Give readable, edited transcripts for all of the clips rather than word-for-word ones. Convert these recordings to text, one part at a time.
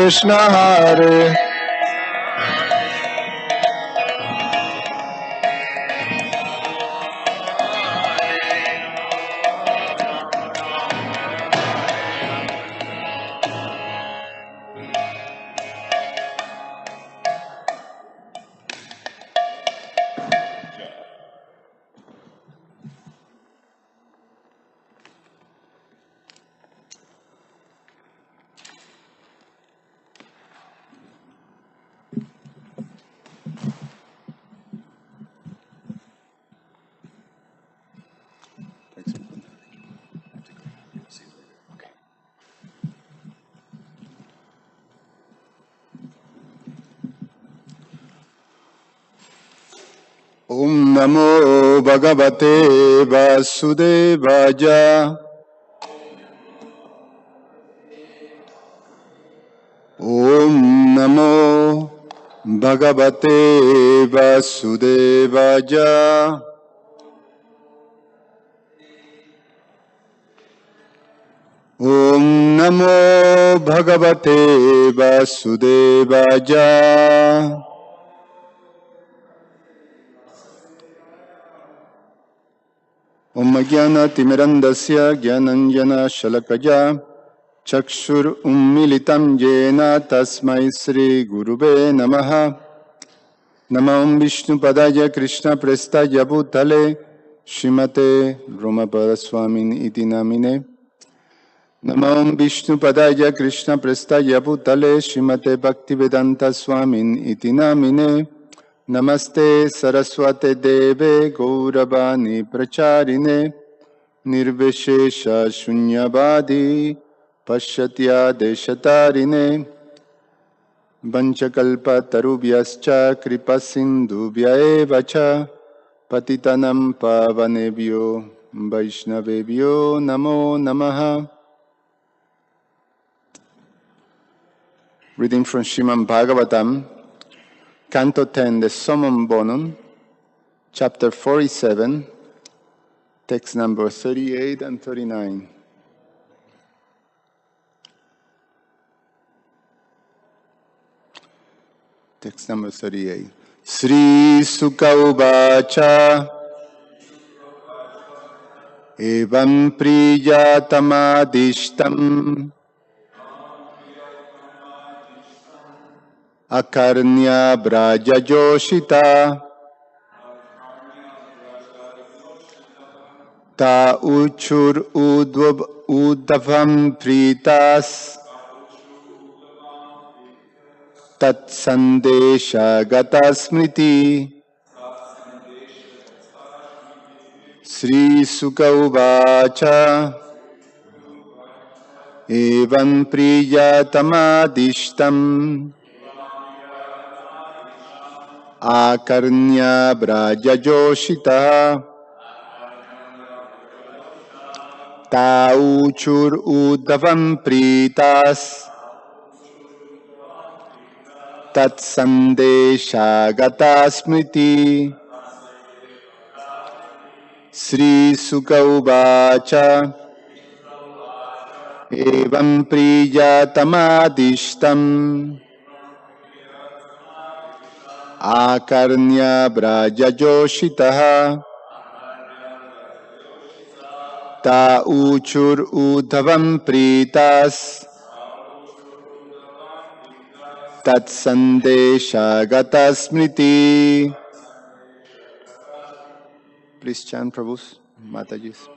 Krishna Hare Om Namo Bhagavate Vasudevaya. Om Namo Bhagavate Vasudevaya. Om Namo Bhagavate Vasudevaya. Om Jnana Timirandasya Jnananjana Shalakaya Chakshur Ummilitam Jena Tasmai Sri Gurube Namaha. Namam Vishnu Padaya Krishna Prestaya Bhutale Shrimate Romapada Swamin Iti Namine. Namam Vishnu Padaya Krishna Prestaya Bhutale Shrimate Bhaktivedanta Swamin Iti Namine. Namaste Saraswate Deve Gauravani Pracharine Nirvishesha Shunyavadi Pashatya Deshatarine Vanchakalpa Tarubhyascha Kripa Sindhubhya eva cha Patitanam Pavanebhyo Vaishnavebhyo Namo Namaha. Reading from Srimad Bhagavatam, Canto 10, the Summum Bonum, Chapter 47, text number 38 and 39. Text number 38. Sri Sukha Uvacha Evam Priyatamadishtam Akarnya Braja Joshita Ta Uchur Udavam Pritas Tat Sandesha Gata Smriti. Sri Sukha Uvacha Evam Priyatamadishtam Akarnya Braja Joshita Ta Uchur Udavam Pritas Tat Sandesha Gata Smriti. Sri Sukha Uvacha Evam Priyatamadishtam Akarnya Braja Joshitaha Ta Uchur Udhavam Pritas Tat Sandesha Gata Smriti. Please chant, Prabhus, Matajis.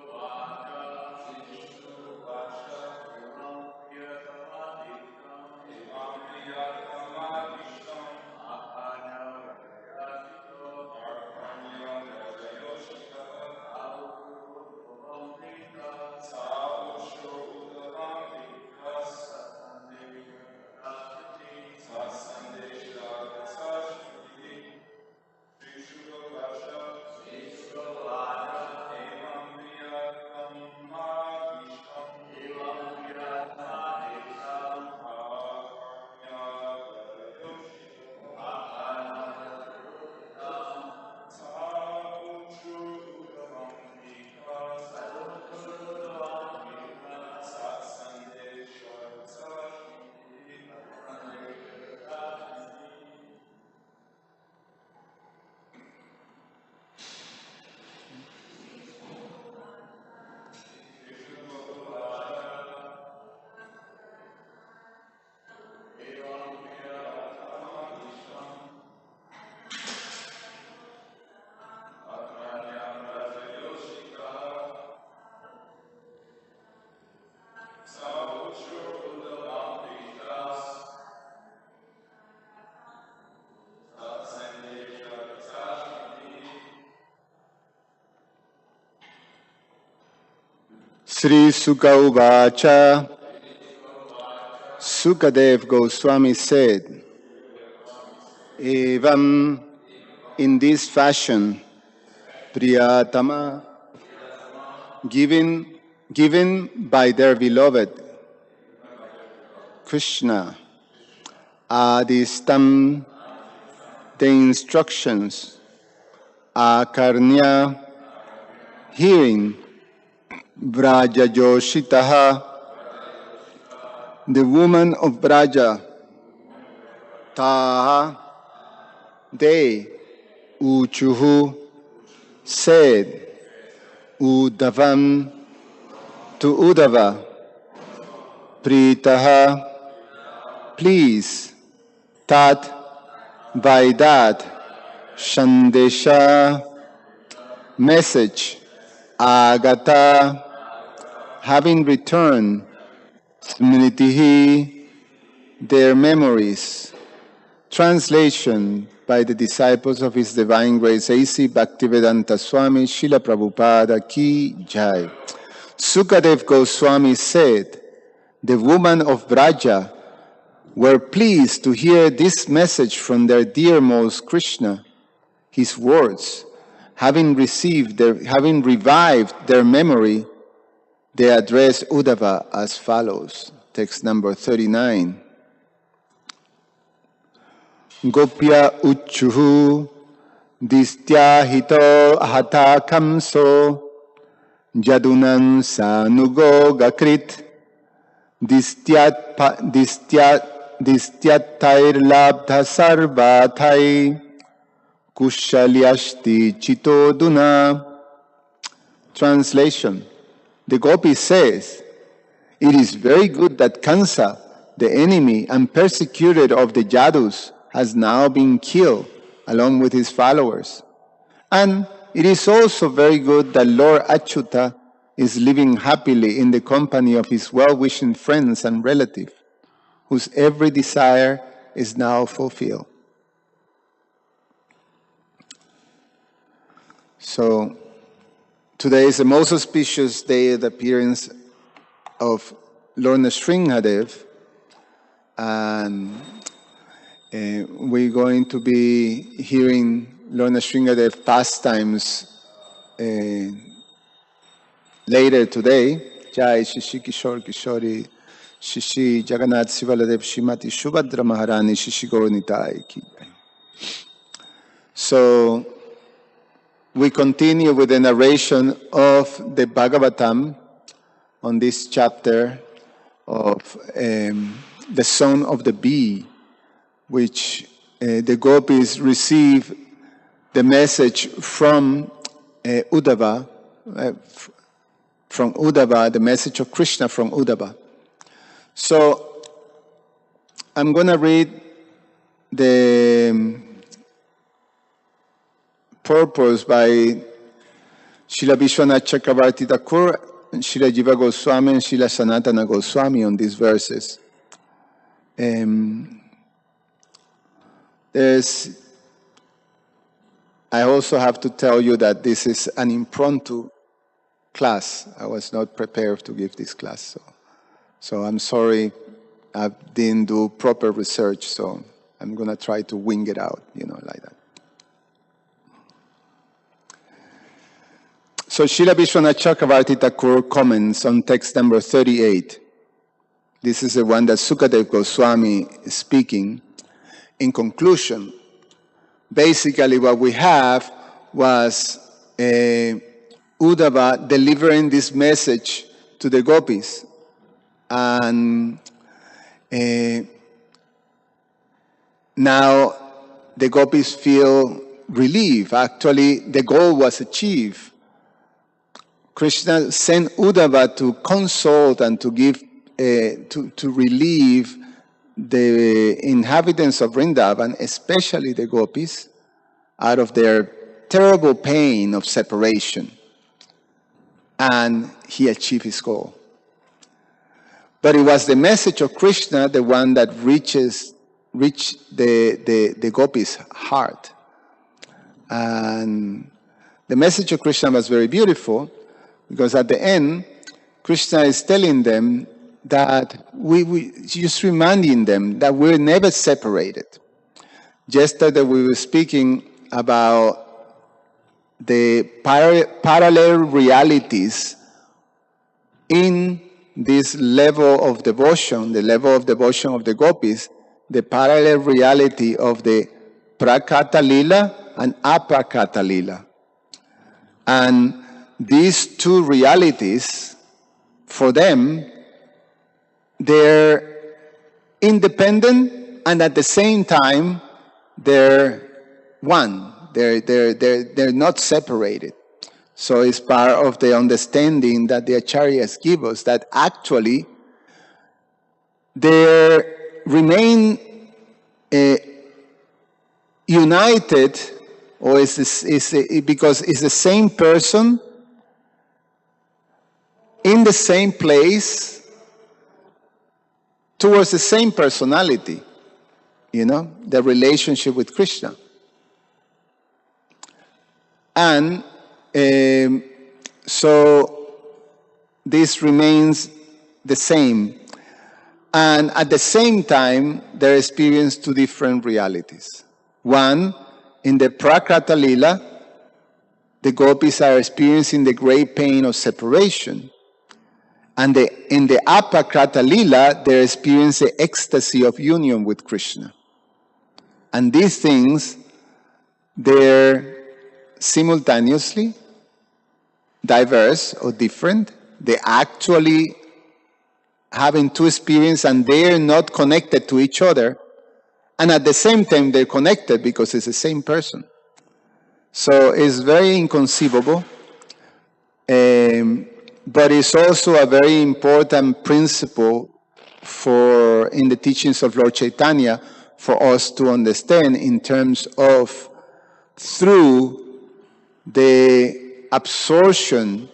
Sri Sukha Uvacha. Sukadev Goswami said, Evam, in this fashion, Priyatama, given by their beloved Krishna, Adistam, the instructions, Akarnya, hearing, Vrajajoshitaha, the woman of Braja, Taha, they, Uchuhu, said, Udavam, to Udava, Pritaha, please, Tat, by that, Shandesha, message, Agata, having returned, Smritihi, their memories. Translation by the disciples of His Divine Grace A.C. Bhaktivedanta Swami Srila Prabhupada Ki Jai. Sukadev Goswami said, the women of Braja were pleased to hear this message from their dearmost Krishna. His words, having revived their memory, they address Uddhava as follows. Text number 39. Gopya uchuhu distya hito ahata kamso jadunan sanugo gakrit distyatair labdha sarvathai kushalyashti chitoduna. Translation. The Gopi says, it is very good that Kansa, the enemy and persecutor of the Yadus, has now been killed along with his followers. And it is also very good that Lord Achyuta is living happily in the company of his well-wishing friends and relatives, whose every desire is now fulfilled. So, today is the most auspicious day of the appearance of Lord Nrsimhadev, and we're going to be hearing Lord Nrsimhadev pastimes later today. Jai Shishi Kishore Kishori, Shishi Jagannath Sivaladev Shrimati Subhadra Maharani, Shishi Gauranitai Ki. So, we continue with the narration of the Bhagavatam on this chapter of the Son of the Bee, which the gopis receive the message from Uddhava, the message of Krishna from Uddhava. So I'm going to read the purpose by Srila Vishwanath Chakravarti Thakur, Srila Jiva Goswami, and Srila Sanatana Goswami on these verses. I also have to tell you that this is an impromptu class. I was not prepared to give this class, so I'm sorry I didn't do proper research, so I'm going to try to wing it out, like that. So Srila Vishwanath Chakravarti Thakur comments on text number 38. This is the one that Sukadev Goswami is speaking. In conclusion, basically what we have was Uddhava delivering this message to the gopis. And now the gopis feel relief. Actually, the goal was achieved. Krishna sent Uddhava to consult and to give, to relieve the inhabitants of Vrindavan, especially the gopis, out of their terrible pain of separation. And he achieved his goal. But it was the message of Krishna, the one that reached the gopis' heart. And the message of Krishna was very beautiful, because at the end, Krishna is telling them that we just reminding them that we're never separated. Yesterday we were speaking about the parallel realities in this level of devotion, the level of devotion of the gopis, the parallel reality of the Prakata Lila and Aprakata Lila. And these two realities, for them, they're independent and at the same time, they're one. They're not separated. So it's part of the understanding that the acharyas give us that actually they remain united, or because it's the same person in the same place towards the same personality, the relationship with Krishna. And so this remains the same. And at the same time, they experience two different realities. One, in the Prakrata Lila, the gopis are experiencing the great pain of separation. And in the Aprakrata Lila, they experience the ecstasy of union with Krishna. And these things, they're simultaneously diverse or different. They actually having two experiences and they're not connected to each other. And at the same time, they're connected because it's the same person. So it's very inconceivable. But it's also a very important principle in the teachings of Lord Chaitanya for us to understand in terms of through the absorption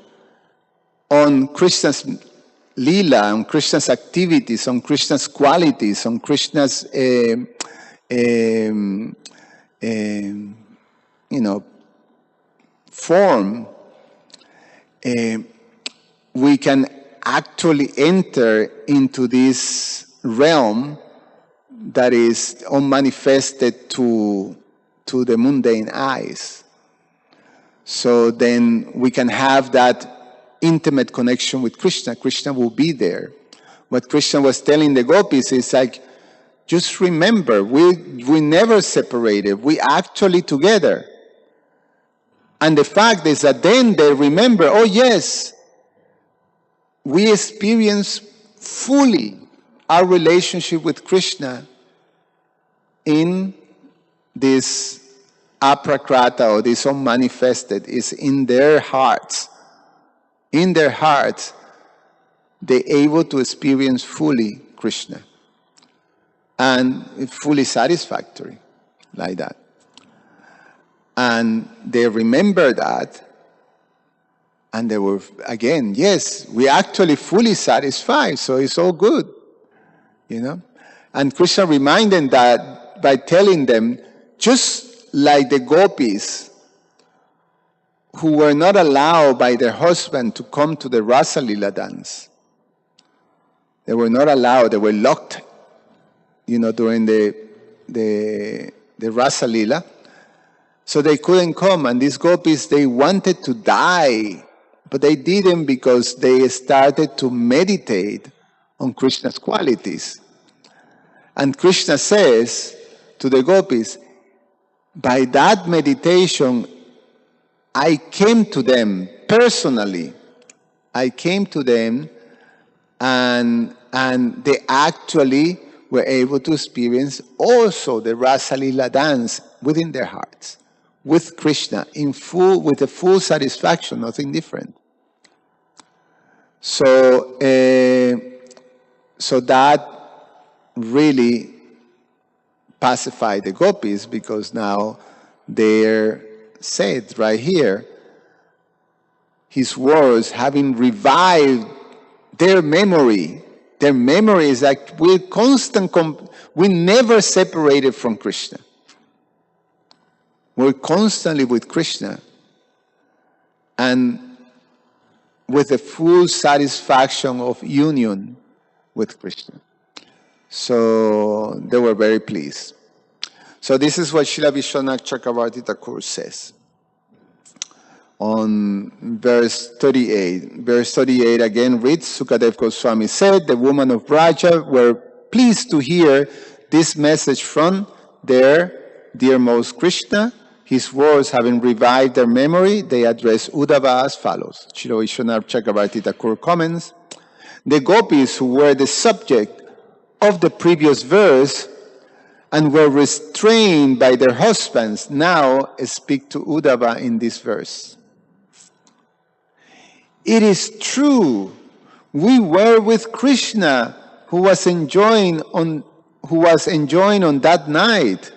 on Krishna's Leela, on Krishna's activities, on Krishna's qualities, on Krishna's form, we can actually enter into this realm that is unmanifested to the mundane eyes. So then we can have that intimate connection with Krishna. Krishna will be there. What Krishna was telling the gopis is like, just remember, we never separated. We actually together. And the fact is that then they remember, oh yes, we experience fully our relationship with Krishna in this aprakrata, or this unmanifested, is in their hearts. In their hearts, they're able to experience fully Krishna. And it's fully satisfactory, like that. And they remember that, and they were, again, yes, we actually fully satisfied, so it's all good, And Krishna reminded that by telling them, just like the gopis who were not allowed by their husband to come to the Rasa Lila dance. They were not allowed, they were locked, during the Rasa Lila. So they couldn't come, and these gopis, they wanted to die, but they didn't because they started to meditate on Krishna's qualities. And Krishna says to the gopis, by that meditation, I came to them personally. I came to them, and they actually were able to experience also the Rasa Lila dance within their hearts, with Krishna, with a full satisfaction, nothing different. So that really pacified the gopis, because now they're said right here, his words having revived their memory. Their memory is like we never separated from Krishna. We're constantly with Krishna. And with the full satisfaction of union with Krishna. So they were very pleased. So this is what Srila Vishwanath Chakravarti Thakur says on verse 38. Verse 38 again reads, Sukadev Goswami said, the women of Braja were pleased to hear this message from their dearmost Krishna. His words having revived their memory, they address Uddhava as follows. Srila Vishwanath Chakravarti Thakur comments, the gopis who were the subject of the previous verse and were restrained by their husbands now speak to Uddhava in this verse. It is true, we were with Krishna who was enjoying on that night.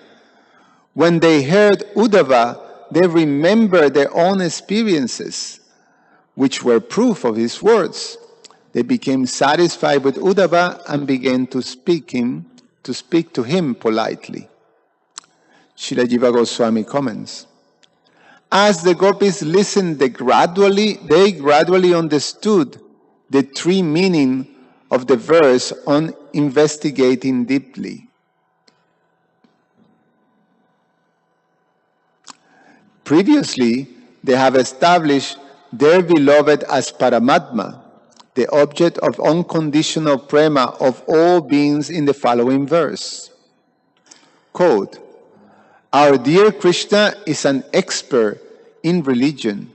When they heard Uddhava, they remembered their own experiences, which were proof of his words. They became satisfied with Uddhava and began to speak to him politely. Srila Jiva Goswami comments, as the gopis listened, they gradually understood the three meaning of the verse on investigating deeply. Previously, they have established their beloved as Paramatma, the object of unconditional prema of all beings in the following verse. Quote, our dear Krishna is an expert in religion.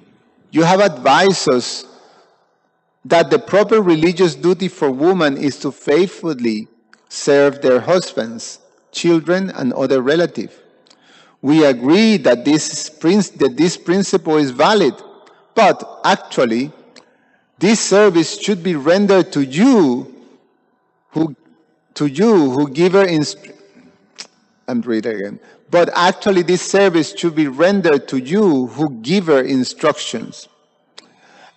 You have advised us that the proper religious duty for women is to faithfully serve their husbands, children, and other relatives. We agree that this principle is valid, but actually, this service should be rendered to you who give her But actually, this service should be rendered to you who give her instructions.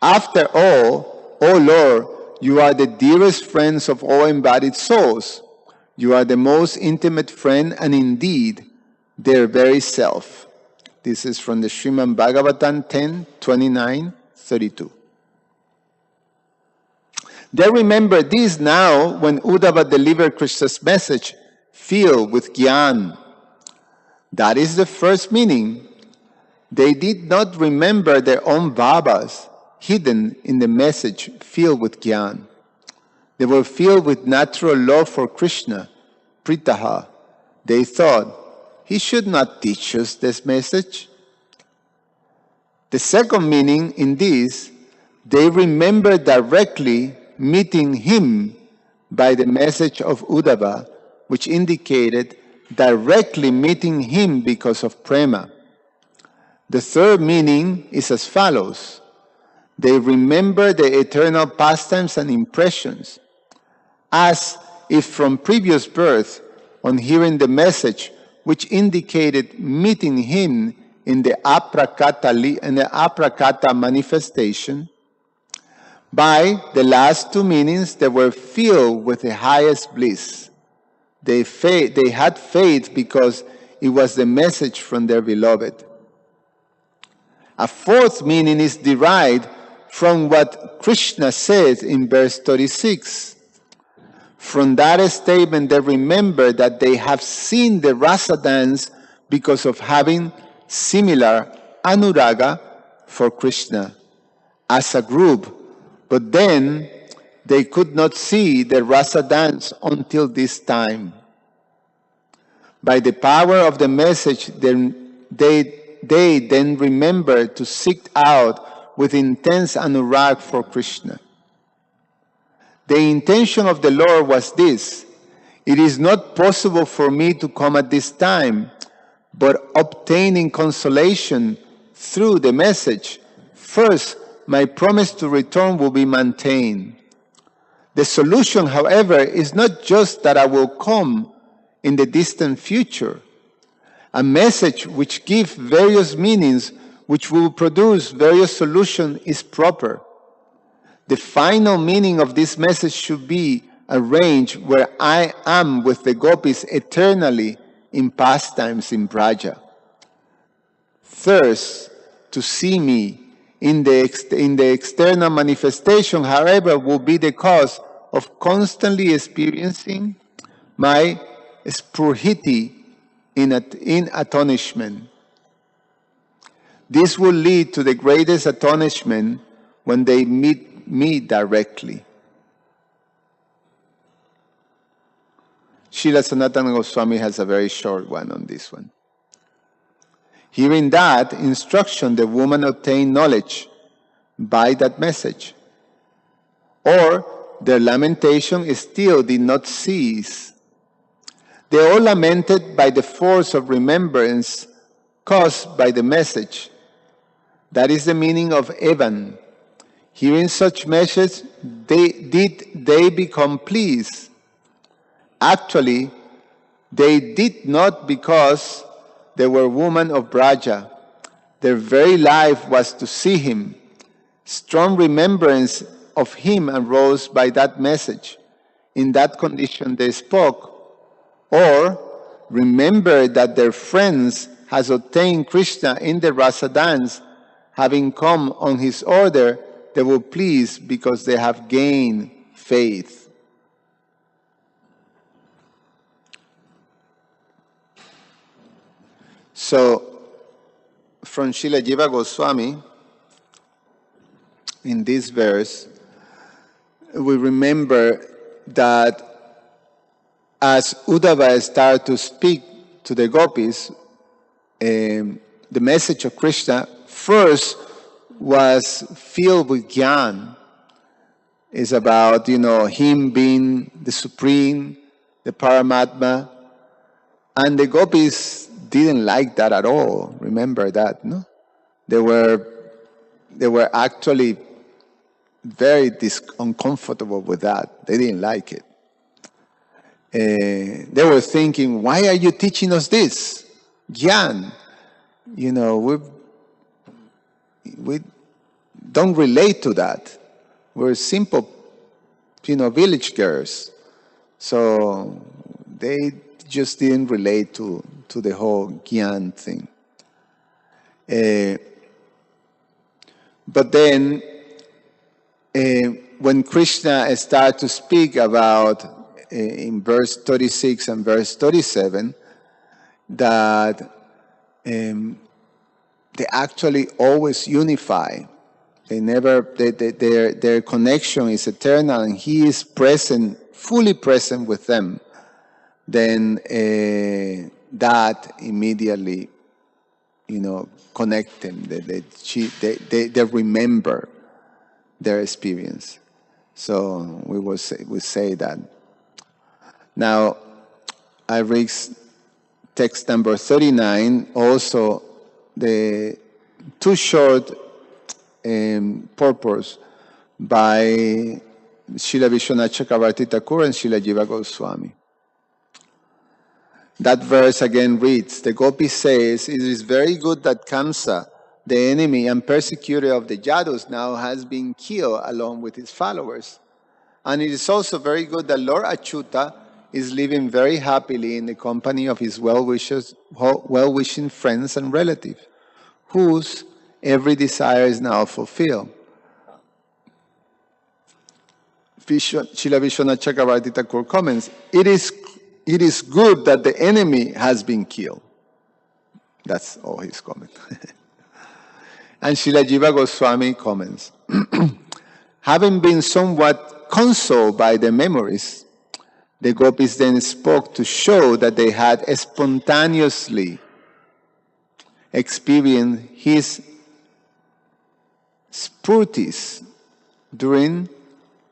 After all, O Lord, you are the dearest friends of all embodied souls. You are the most intimate friend, and indeed, their very self. This is from the Srimad Bhagavatam 10:29-32. They remember this now when Uddhava delivered Krishna's message, filled with Gyan. That is the first meaning. They did not remember their own bhavas hidden in the message filled with Gyan. They were filled with natural love for Krishna, Pritaha. They thought, he should not teach us this message. The second meaning in this, they remember directly meeting him by the message of Uddhava, which indicated directly meeting him because of prema. The third meaning is as follows. They remember the eternal pastimes and impressions, as if from previous birth, on hearing the message, which indicated meeting him in the aprakata manifestation. By the last two meanings, they were filled with the highest bliss. They had faith because it was the message from their beloved. A fourth meaning is derived from what Krishna says in verse 36. From that statement, they remember that they have seen the rasa dance because of having similar anuraga for Krishna as a group. But then, they could not see the rasa dance until this time. By the power of the message, they then remember to seek out with intense anurag for Krishna. The intention of the Lord was this: it is not possible for me to come at this time, but obtaining consolation through the message, first my promise to return will be maintained. The solution, however, is not just that I will come in the distant future. A message which gives various meanings, which will produce various solutions, is proper. The final meaning of this message should be arranged where I am with the gopis eternally in pastimes in Braja. Thirst to see me in the external manifestation, however, will be the cause of constantly experiencing my spurhiti in astonishment. This will lead to the greatest astonishment when they meet me directly. Srila Sanatana Goswami has a very short one on this one. Hearing that instruction, the woman obtained knowledge by that message. Or their lamentation still did not cease. They all lamented by the force of remembrance caused by the message. That is the meaning of Evan. Hearing such message, they become pleased. Actually, they did not because they were women of Braja. Their very life was to see him. Strong remembrance of him arose by that message. In that condition they spoke. Or remember that their friends has obtained Krishna in the rasa dance. Having come on his order, they were pleased because they have gained faith. So, from Srila Jiva Goswami, in this verse, we remember that as Uddhava started to speak to the gopis, the message of Krishna first was filled with jnana. It's about, him being the supreme, the Paramatma, and the gopis didn't like that at all. Remember that, no? They were actually very uncomfortable with that. They didn't like it. They were thinking, why are you teaching us this? Gyan. We don't relate to that. We're simple, village girls. So they just didn't relate to the whole Gyan thing. But then, when Krishna started to speak about, in verse 36 and verse 37, that they actually always unify. Their connection is eternal, and he is present, fully present with them. Then that immediately, connect them. They remember their experience. So we say that. Now, I read text number 39, also the two short purpose by Srila Vishwanath Chakravarti Thakur and Srila Jiva Goswami. That verse again reads, the Gopi says, it is very good that Kamsa, the enemy and persecutor of the Yadus, now has been killed along with his followers. And it is also very good that Lord Achyuta is living very happily in the company of his well-wishing friends and relatives, whose every desire is now fulfilled. Srila Vishwanath Chakravarti Thakur comments, it is good that the enemy has been killed. That's all his comment. And Srila Jiva Goswami comments, having been somewhat consoled by the memories, the gopis then spoke to show that they had spontaneously experienced his spurtis during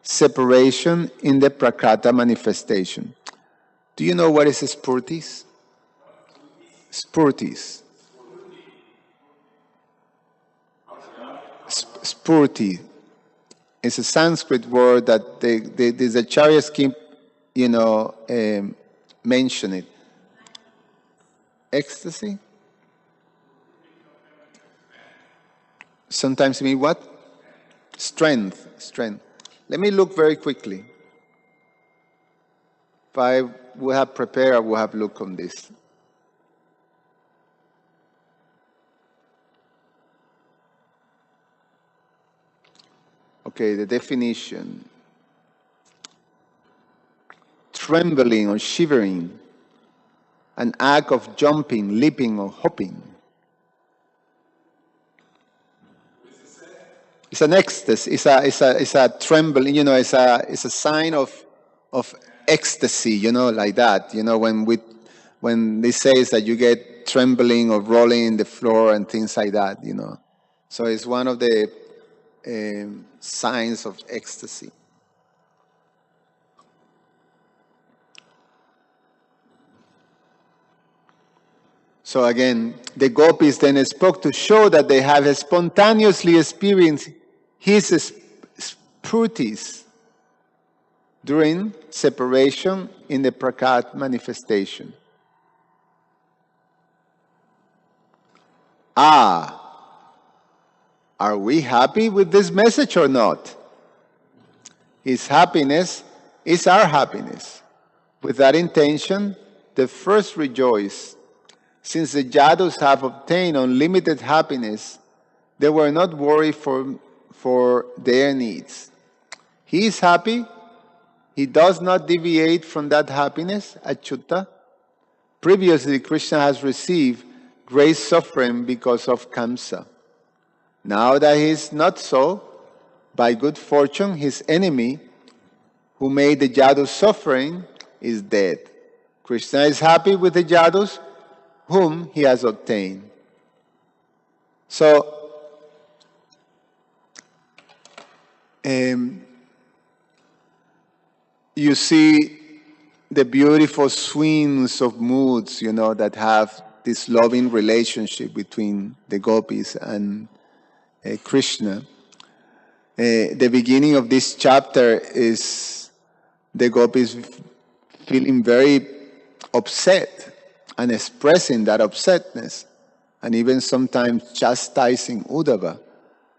separation in the Prakrata manifestation. Do you know what is spurtis? Spurtis. Spurti is a Sanskrit word that the acharyas keep, mention it. Ecstasy? Sometimes mean what? Strength. Let me look very quickly. If I would have prepared, I would have looked on this. Okay, the definition. Trembling or shivering, an act of jumping, leaping, or hopping. It's an ecstasy. It's a trembling. It's a sign of ecstasy. Like that. When they say that you get trembling or rolling in the floor and things like that. So it's one of the signs of ecstasy. So again, the gopis then spoke to show that they have spontaneously experienced his sprutis during separation in the Prakat manifestation. Are we happy with this message or not? His happiness is our happiness. With that intention, the first rejoice. Since the Yadus have obtained unlimited happiness, they were not worried for their needs. He is happy. He does not deviate from that happiness, Achyuta. Previously, Krishna has received great suffering because of Kamsa. Now that he is not so, by good fortune, his enemy, who made the Yadus suffering, is dead. Krishna is happy with the Yadus, whom he has obtained. So, you see the beautiful swings of moods, that have this loving relationship between the gopis and Krishna. The beginning of this chapter is the gopis feeling very upset and expressing that upsetness, and even sometimes chastising Uddhava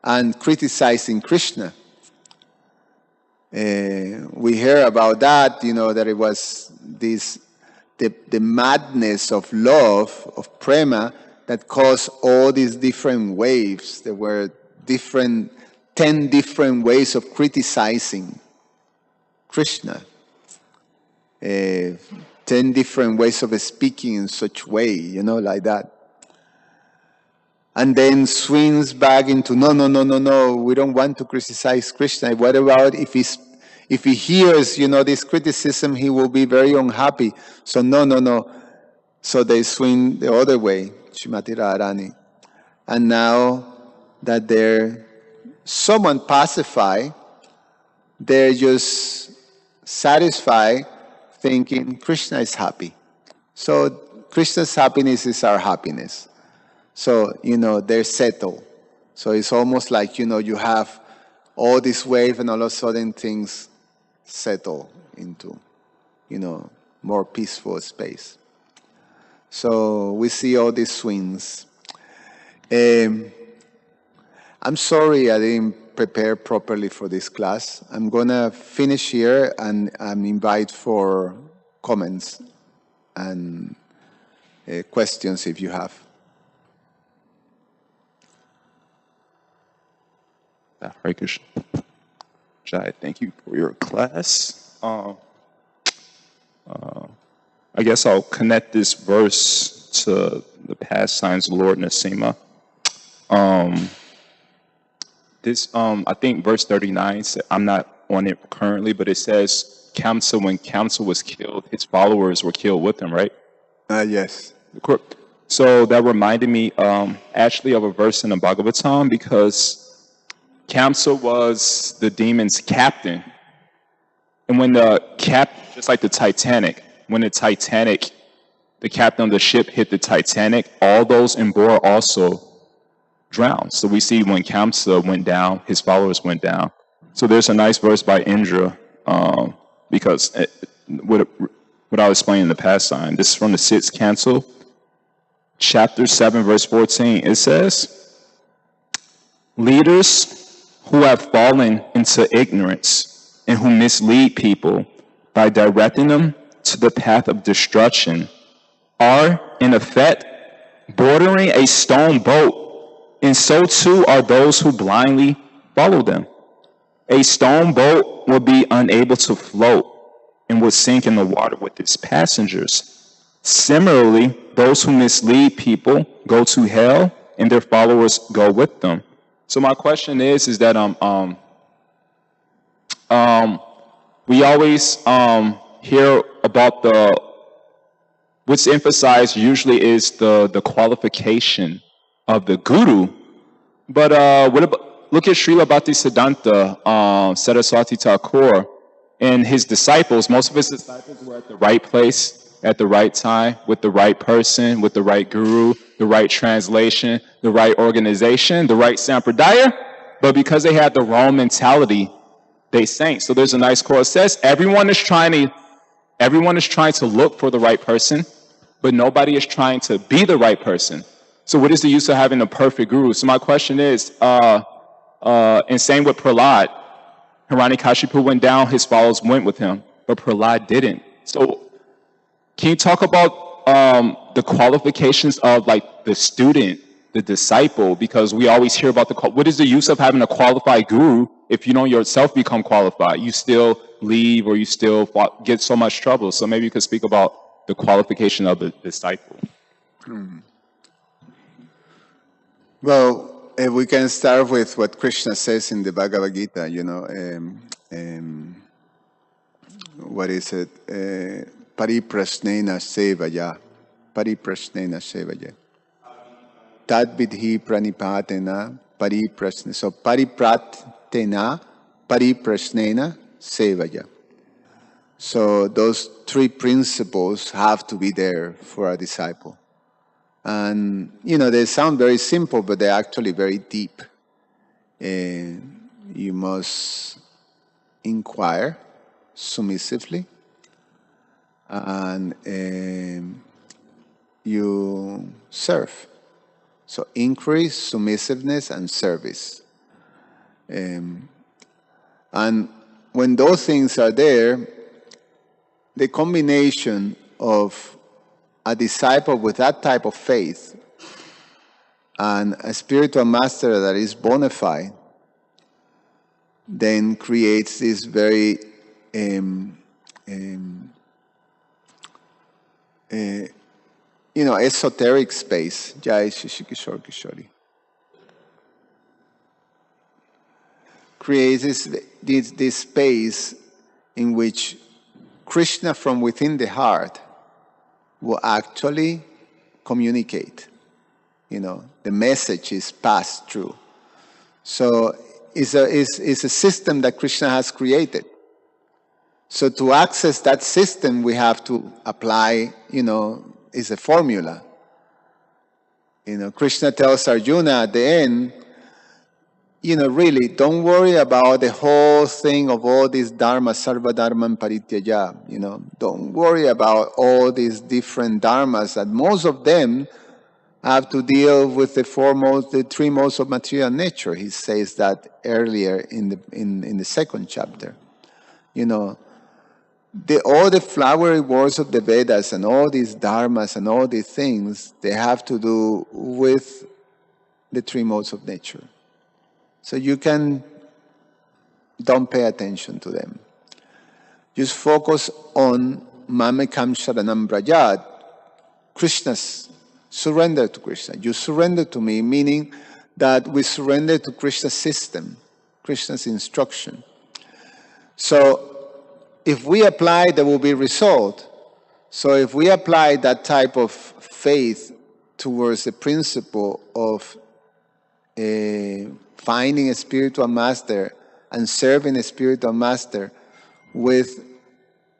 and criticizing Krishna. We hear about that, that it was the madness of love, of prema, that caused all these different waves. There were 10 different ways of criticizing Krishna. 10 different ways of speaking in such way, like that. And then swings back into, no, we don't want to criticize Krishna. What about if he hears, this criticism, he will be very unhappy. So no. So they swing the other way, Srimati Radharani. And now that they're somewhat pacified, they're just satisfied, thinking Krishna is happy. So Krishna's happiness is our happiness. So, they're settled. So it's almost like, you have all this wave and all of a sudden things settle into, more peaceful space. So we see all these swings. I'm sorry I didn't prepare properly for this class. I'm going to finish here and invite for comments and questions if you have. Hare Krishna. Jai, thank you for your class. I guess I'll connect this verse to the pastimes of Lord Nrsimha. I think verse 39, I'm not on it currently, but it says, Kamsa, when Kamsa was killed, his followers were killed with him, right? Yes. So that reminded me actually of a verse in the Bhagavatam, because Kamsa was the demon's captain. And when just like the Titanic, when the captain of the ship hit the Titanic, all those on board also drowned. So we see when Kamsa went down, his followers went down. So there's a nice verse by Indra, because what I was explaining in the pastime, this is from the 6th canto, chapter 7, verse 14. It says, leaders who have fallen into ignorance and who mislead people by directing them to the path of destruction are, in effect, bordering a stone boat, and so too are those who blindly follow them. A stone boat would be unable to float and would sink in the water with its passengers. Similarly, those who mislead people go to hell, and their followers go with them. So my question is that we always hear about what's emphasized usually is the qualification of the guru. But what about, look at Srila Bhaktisiddhanta Saraswati Thakur and his disciples. Most of his disciples were at the right place at the right time with the right person, with the right guru, the right translation, the right organization, the right sampradaya. But because they had the wrong mentality, they sank. So there's a nice quote that says, everyone is trying to look for the right person, but nobody is trying to be the right person. So what is the use of having a perfect guru? So my question is, and same with Prahlad. Hiranyakashipu went down, his followers went with him, but Prahlad didn't. So can you talk about the qualifications of like the student, the disciple? Because we always hear about what is the use of having a qualified guru if you don't yourself become qualified? You still leave or you still get so much trouble. So maybe you could speak about the qualification of the disciple. Well, we can start with what Krishna says in the Bhagavad Gita, what is it? Pariprasnena sevaya. Pariprasnena sevaya. Tad vidhi pranipatena pariprasne. So paripratena pariprasnena sevaya. So those three principles have to be there for a disciple. And, they sound very simple, but they're actually very deep. You must inquire submissively, and you serve. So inquiry, submissiveness, and service. And when those things are there, the combination of a disciple with that type of faith and a spiritual master that is bona fide then creates this very esoteric space. Jai Shishikishore Kishori. Creates this space in which Krishna from within the heart will actually communicate. The message is passed through. So it's a system that Krishna has created. So to access that system, we have to apply, is a formula. Krishna tells Arjuna at the end, really, don't worry about the whole thing of all these dharma, sarva dharman parityaja. Don't worry about all these different dharmas, and most of them have to deal with the three modes of material nature. He says that earlier in the second chapter. All the flowery words of the Vedas and all these dharmas and all these things, they have to do with the three modes of nature. So you don't pay attention to them. Just focus on Mamekam Sharanam Brajat, Krishna's surrender to Krishna. You surrender to me, meaning that we surrender to Krishna's system, Krishna's instruction. So if we apply, there will be result. So if we apply that type of faith towards the principle of finding a spiritual master and serving a spiritual master with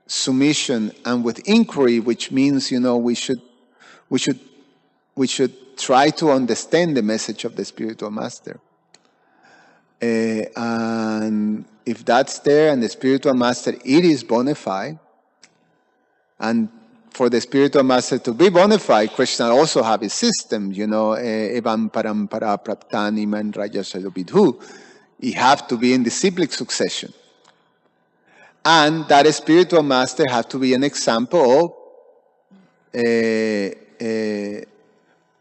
submission and with inquiry, which means, we should try to understand the message of the spiritual master. And if that's there and the spiritual master, it is bona fide, and for the spiritual master to be bona fide, Krishna also have his system, evam parampara praptani man rajasadobidhu. He have to be in the cyclic succession. And that spiritual master have to be an example of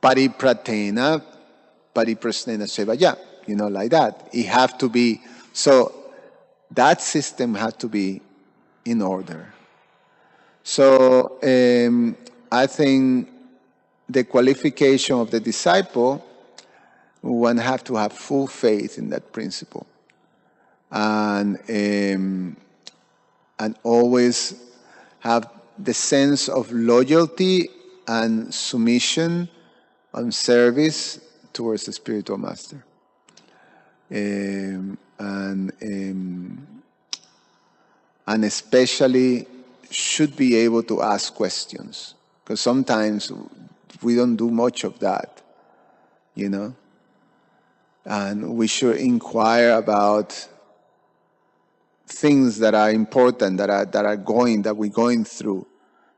paripratena, pariprasnena sevaya, like that. He have to be, so that system had to be in order. So I think the qualification of the disciple, one have to have full faith in that principle, and always have the sense of loyalty and submission and service towards the spiritual master. And especially should be able to ask questions, because sometimes we don't do much of that, you know. And we should inquire about things that are important, that we're going through,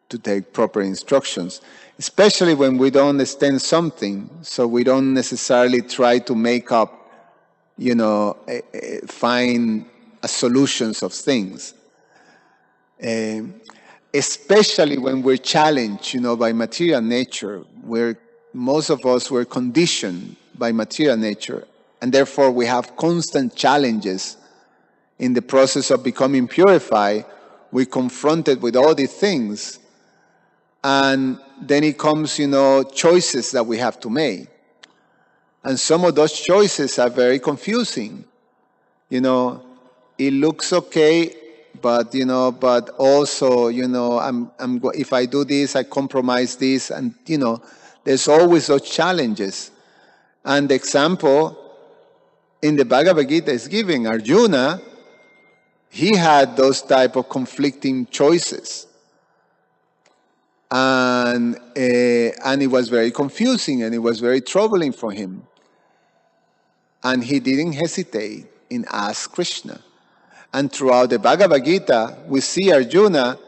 to take proper instructions, especially when we don't understand something. So we don't necessarily try to make up, you know, find solutions of things. Especially when we're challenged, you know, by material nature, where most of us were conditioned by material nature, and therefore we have constant challenges in the process of becoming purified. We're confronted with all these things, and then it comes, you know, choices that we have to make. And some of those choices are very confusing. You know, it looks okay, but, you know, but also, you know, if I do this, I compromise this, and, you know, there's always those challenges. And the example in the Bhagavad Gita is giving Arjuna. He had those type of conflicting choices, and it was very confusing, and it was very troubling for him. And he didn't hesitate in ask Krishna. And throughout the Bhagavad Gita, we see Arjuna,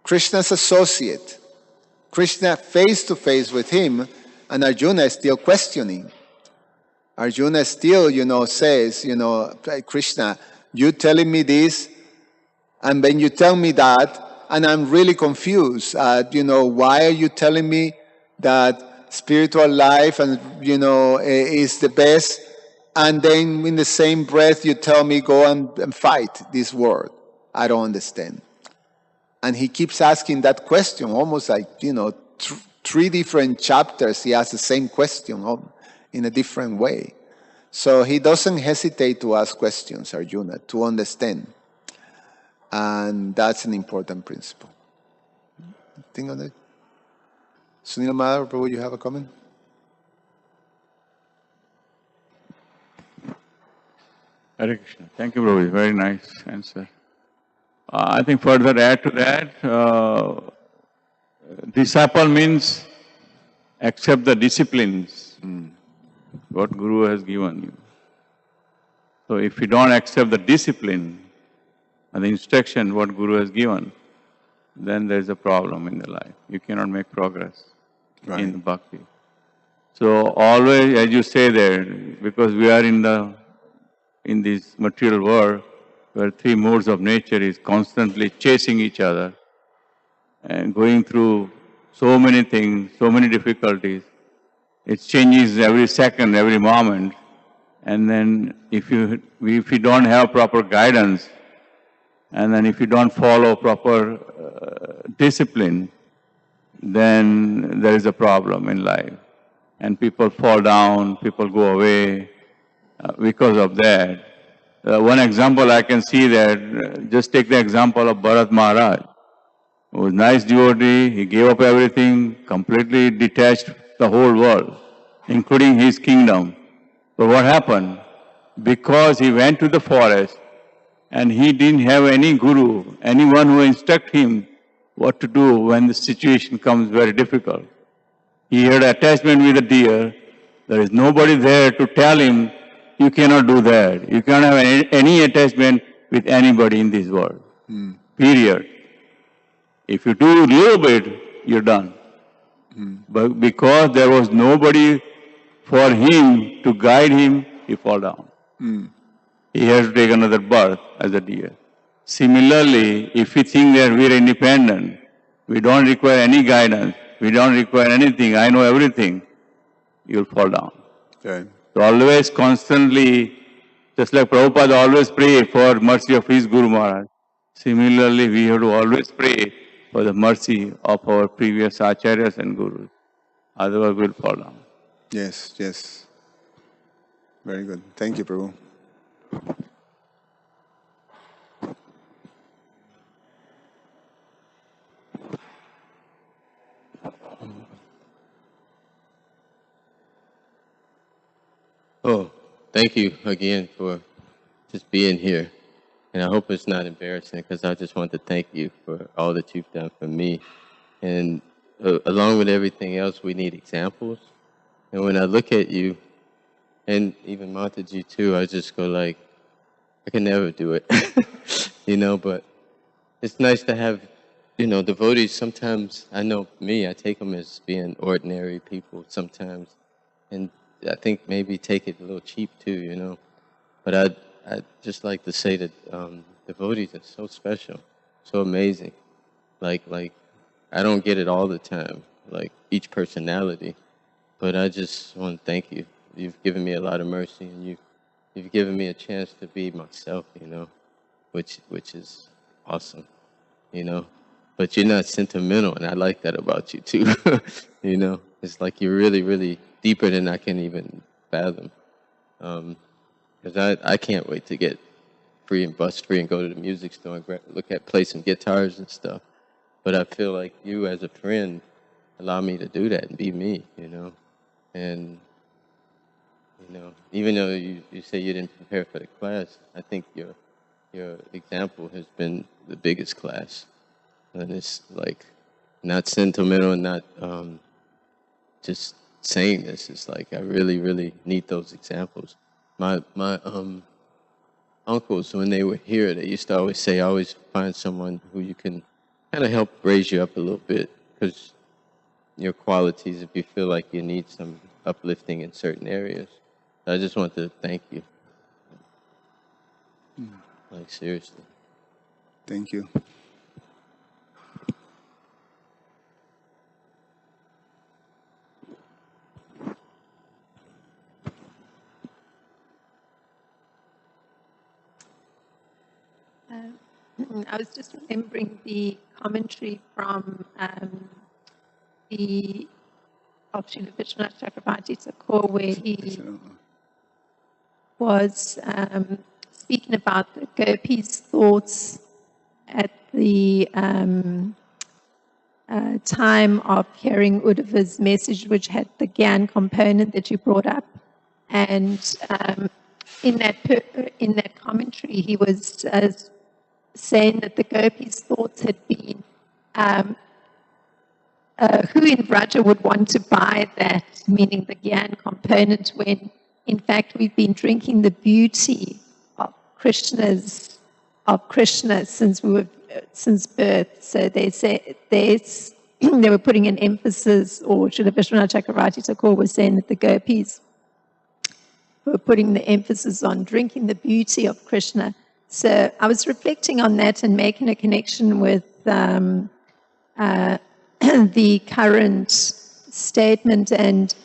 Krishna's associate, Krishna face to face with him, and Arjuna is still questioning. Arjuna still, you know, says, you know, Krishna, you telling me this, and then you tell me that, and I'm really confused. You know, why are you telling me that spiritual life and, you know, is the best, and then in the same breath you tell me go and fight this world? I don't understand. And he keeps asking that question, almost like, you know, three different chapters he asks the same question in a different way. So he doesn't hesitate to ask questions, Arjuna, to understand. And that's an important principle. Think on that. Sunil Madhav, Prabhu, you have a comment? Hare Krishna. Thank you, Prabhu. Very nice answer. I think further add to that, disciple means accept the disciplines what Guru has given you. So if you don't accept the discipline and the instruction what Guru has given, then there is a problem in the life. You cannot make progress in bhakti. So always, as you say there, because we are in this material world where three modes of nature is constantly chasing each other and going through so many things, so many difficulties. It changes every second, every moment. And then if you don't have proper guidance, and then if you don't follow proper discipline, then there is a problem in life. And people fall down, people go away because of that. One example I can see that, just take the example of Bharat Maharaj. He was a nice devotee, he gave up everything, completely detached the whole world, including his kingdom. But what happened? Because he went to the forest and he didn't have any guru, anyone who instruct him what to do when the situation comes very difficult. He had attachment with a deer. There is nobody there to tell him, you cannot do that. You cannot have any attachment with anybody in this world. Period. If you do a little bit, you're done. But because there was nobody for him to guide him, he fall down. He has to take another birth as a deer. Similarly, if we think that we are independent, we don't require any guidance, we don't require anything, I know everything, you'll fall down. Okay. So always constantly Just like Prabhupada always pray for mercy of his Guru Maharaj. Similarly, we have to always pray for the mercy of our previous acharyas and gurus. Otherwise, we'll fall down. Yes, yes. Very good. Thank you, Prabhu. Oh, thank you again for just being here. And I hope it's not embarrassing because I just want to thank you for all that you've done for me. And along with everything else, we need examples. And when I look at you, and even Mataji too, I just go like, I can never do it, but it's nice to have, devotees. Sometimes, I know me, I take them as being ordinary people sometimes. And I think maybe take it a little cheap too, But I'd just like to say that devotees are so special, so amazing. Like I don't get it all the time, like each personality. But I just want to thank you. You've given me a lot of mercy, and you've given me a chance to be myself, which is awesome, But you're not sentimental, and I like that about you too. It's like you're really, really deeper than I can even fathom. Because I can't wait to get free and bus free and go to the music store and play some guitars and stuff. But I feel like you as a friend allow me to do that and be me, And, even though you say you didn't prepare for the class, I think your example has been the biggest class. And it's like not sentimental and not just saying this. It's like I really, really need those examples. My uncles, when they were here, they used to always say, always find someone who you can kind of help raise you up a little bit, because your qualities, if you feel like you need some uplifting in certain areas. I just want to thank you. Like, seriously. Thank you. I was just remembering the commentary from the of Srila Vishwanath Chakravarti Thakur, where he was speaking about the gopis' thoughts at the time of hearing Uddhava's message, which had the Gyan component that you brought up. And in that commentary, he was saying that the gopis' thoughts had been, who in Vraja would want to buy that, meaning the Gyan component, when in fact we've been drinking the beauty of Krishna since birth. So they say they were putting an emphasis, or Srila Vishwanath Chakravarti Thakur was saying that the gopis were putting the emphasis on drinking the beauty of Krishna. So I was reflecting on that and making a connection with the current statement, and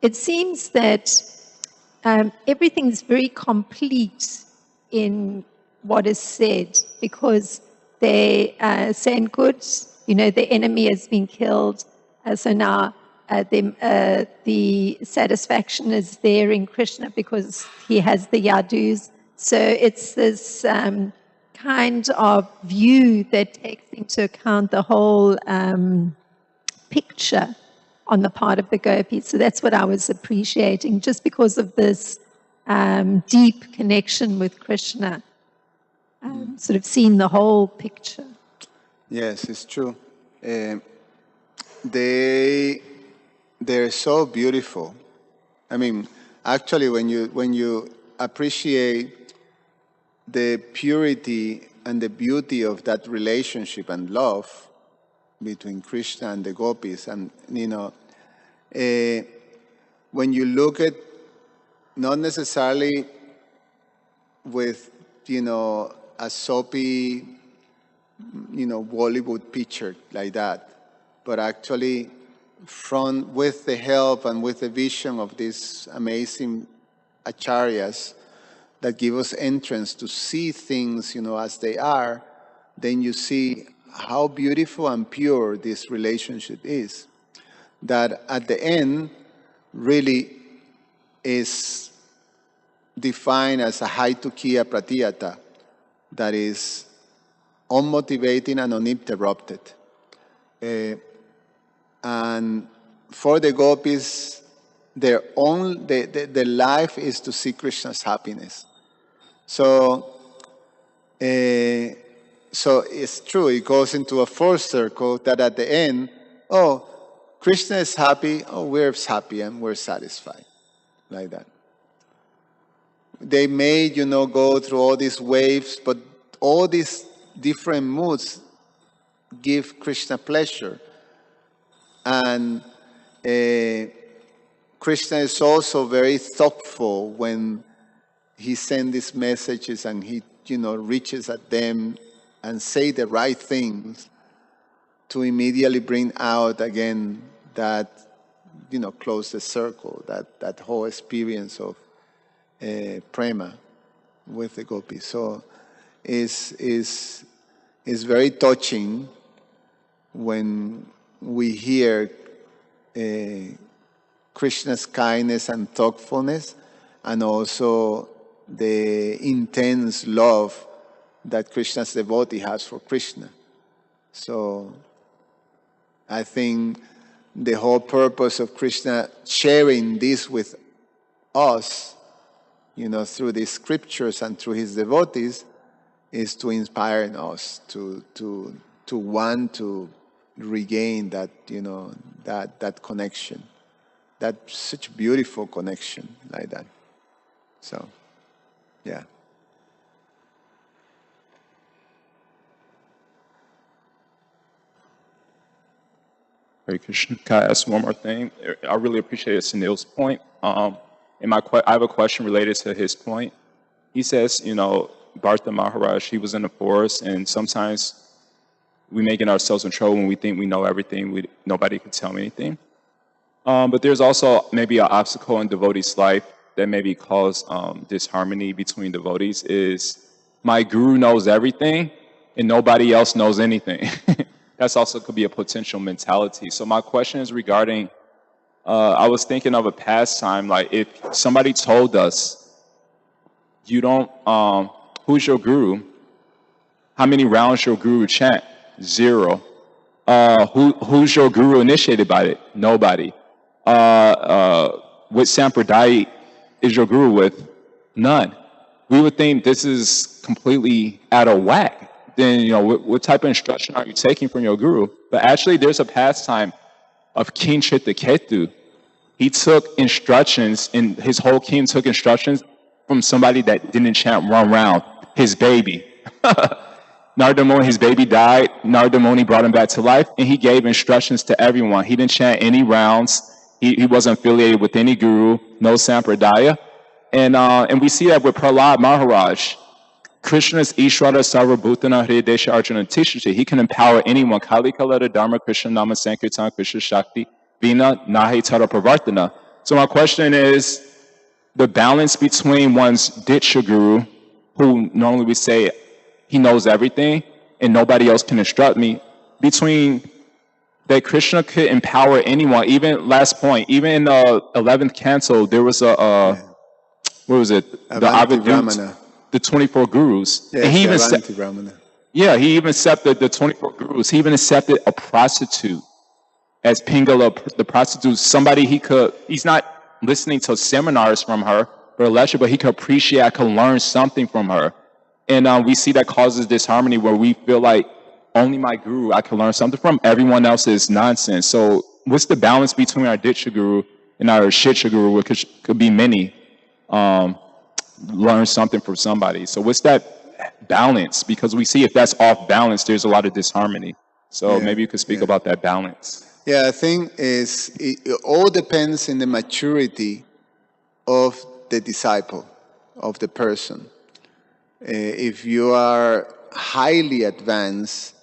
it seems that everything's very complete in what is said, because they saying good, the enemy has been killed, so now the satisfaction is there in Krishna because he has the yadus. So it's this kind of view that takes into account the whole picture on the part of the gopis. So that's what I was appreciating, just because of this deep connection with Krishna, sort of seeing the whole picture. Yes, it's true. They're so beautiful. I mean, actually, when you appreciate the purity and the beauty of that relationship and love between Krishna and the gopis, and when you look at, not necessarily with a soapy Bollywood picture like that, but actually with the help and with the vision of these amazing acharyas, that give us entrance to see things, as they are, then you see how beautiful and pure this relationship is. That at the end really is defined as a haitukia pratyata, that is unmotivating and uninterrupted. And for the gopis, their life is to see Krishna's happiness. So it's true, it goes into a full circle that at the end, oh, Krishna is happy, oh, we're happy and we're satisfied, like that. They may, go through all these waves, but all these different moods give Krishna pleasure. And Krishna is also very thoughtful when he sends these messages and he, reaches at them and say the right things to immediately bring out again that, close the circle, that whole experience of prema with the gopis. So is very touching when we hear Krishna's kindness and thoughtfulness, and also the intense love that Krishna's devotee has for Krishna. So I think the whole purpose of Krishna sharing this with us, through the scriptures and through his devotees, is to inspire us to want to regain that, that connection, that such beautiful connection like that. So, yeah. Hare Krishna. Can I ask one more thing? I really appreciate Sunil's point. And I have a question related to his point. He says, Bharata Maharaj, he was in the forest, and sometimes we may get ourselves in trouble when we think we know everything. Nobody can tell me anything. But there's also maybe an obstacle in devotees' life that maybe cause disharmony between devotees is my guru knows everything and nobody else knows anything. That's also could be a potential mentality. So my question is regarding, I was thinking of a pastime, like if somebody told us, you don't, who's your guru? How many rounds your guru chant? 0. Who's your guru initiated by it? Nobody. What sampradaya is your guru with? None. We would think this is completely out of whack. Then, what type of instruction are you taking from your guru? But actually, there's a pastime of King Chitraketu. He took instructions, and his whole king took instructions from somebody that didn't chant 1 round, his baby. Narada Muni, his baby died. Narada Muni brought him back to life, and he gave instructions to everyone. He didn't chant any rounds. He wasn't affiliated with any guru, no sampradaya. And we see that with Prahlad Maharaj. Krishna's Ishvara Sarvabhutana Hridesha Arjuna Tishati. He can empower anyone. Kali Kalata Dharma Krishna Nama Sankirtan Krishna Shakti Vina Nahi Tara Pravartana. So my question is the balance between one's Diksha Guru, who normally we say he knows everything and nobody else can instruct me, between that Krishna could empower anyone. Even last point, even in the 11th canto, there was a what was it? Avanti The Brahmana. the 24 gurus. Yes, And he the even Avanti Brahmana. yeah, he even accepted the 24 gurus. He even accepted a prostitute as Pingala, the prostitute, somebody he's not listening to seminars from her or a lecture, but he could appreciate, I could learn something from her. And we see that causes disharmony where we feel like only my guru I can learn something from, everyone else is nonsense. So what's the balance between our Diksha guru and our Shiksha guru, which could be many, learn something from somebody? So what's that balance? Because we see if that's off balance, there's a lot of disharmony. So maybe you could speak about that balance. Yeah, I think it all depends in the maturity of the disciple, of the person. If you are highly advanced,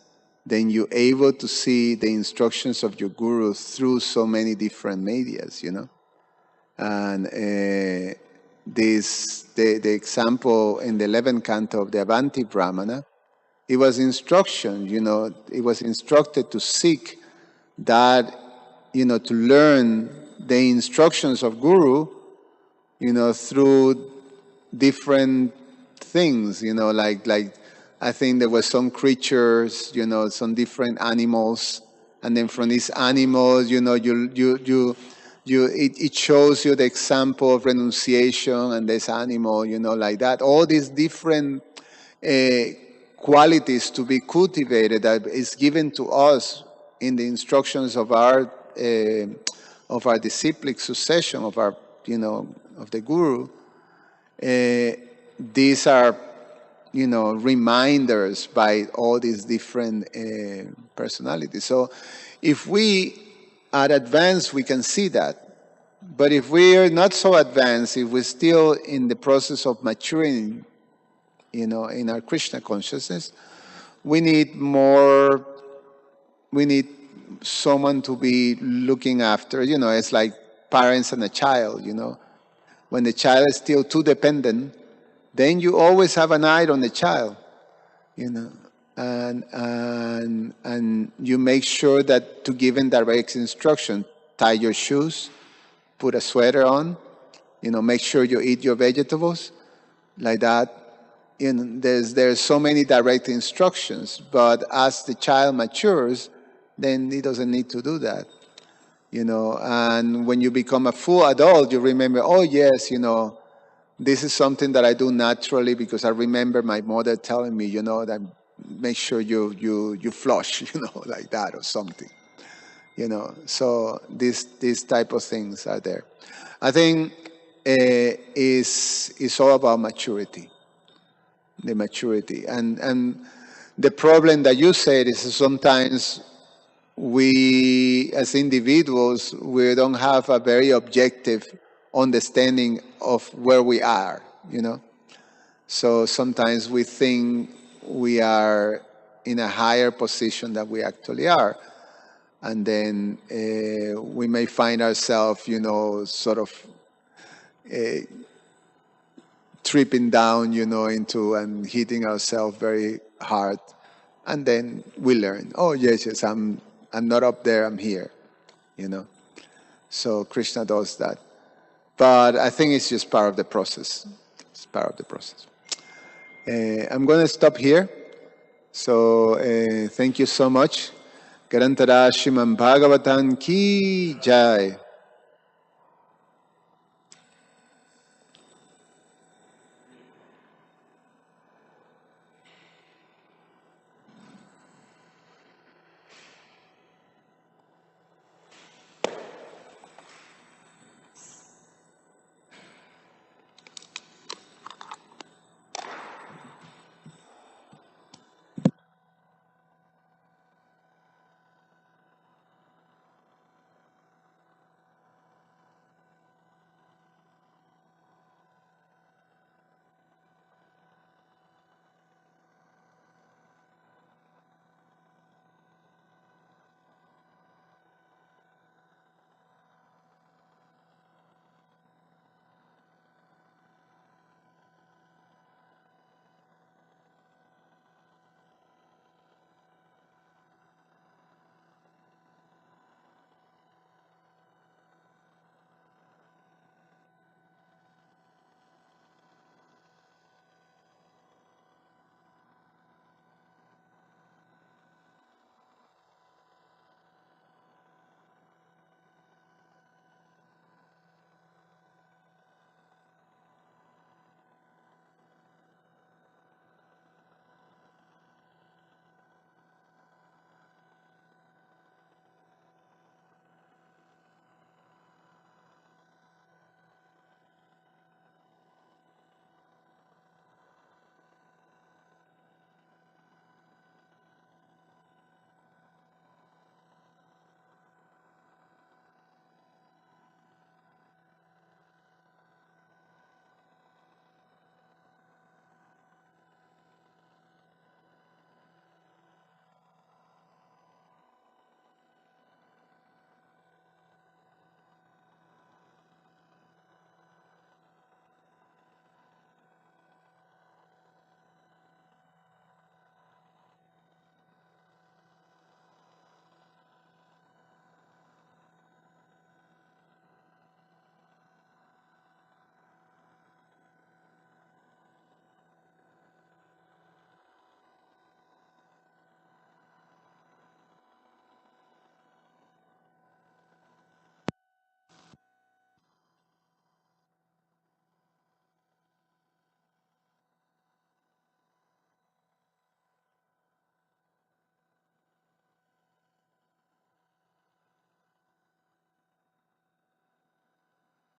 then you're able to see the instructions of your guru through so many different medias, And the example in the 11th canto of the Avanti Brahmana, it was instruction, it was instructed to seek that, to learn the instructions of Guru, through different things, like I think there were some creatures, some different animals, and then from these animals, it shows you the example of renunciation and this animal, like that. All these different qualities to be cultivated that is given to us in the instructions of our disciplic succession of our, of the Guru. These are, reminders by all these different personalities. So if we are advanced, we can see that. But if we are not so advanced, if we're still in the process of maturing, in our Krishna consciousness, we need someone to be looking after. It's like parents and a child, When the child is still too dependent, then you always have an eye on the child, and you make sure that to give him direct instruction, tie your shoes, put a sweater on, make sure you eat your vegetables, like that. There's so many direct instructions, but as the child matures, then he doesn't need to do that, and when you become a full adult, you remember, oh yes, this is something that I do naturally because I remember my mother telling me, that make sure you flush, like that or something, So these type of things are there. I think it's all about maturity, the maturity, and the problem that you said is sometimes we as individuals, we don't have a very objective understanding of where we are, So sometimes we think we are in a higher position than we actually are. And then we may find ourselves, sort of tripping down, into and hitting ourselves very hard. And then we learn, oh, yes, I'm not up there, I'm here, So Krishna does that. But I think it's just part of the process. It's part of the process. I'm going to stop here. So thank you so much. Garantara Shriman Bhagavatam Ki Jai.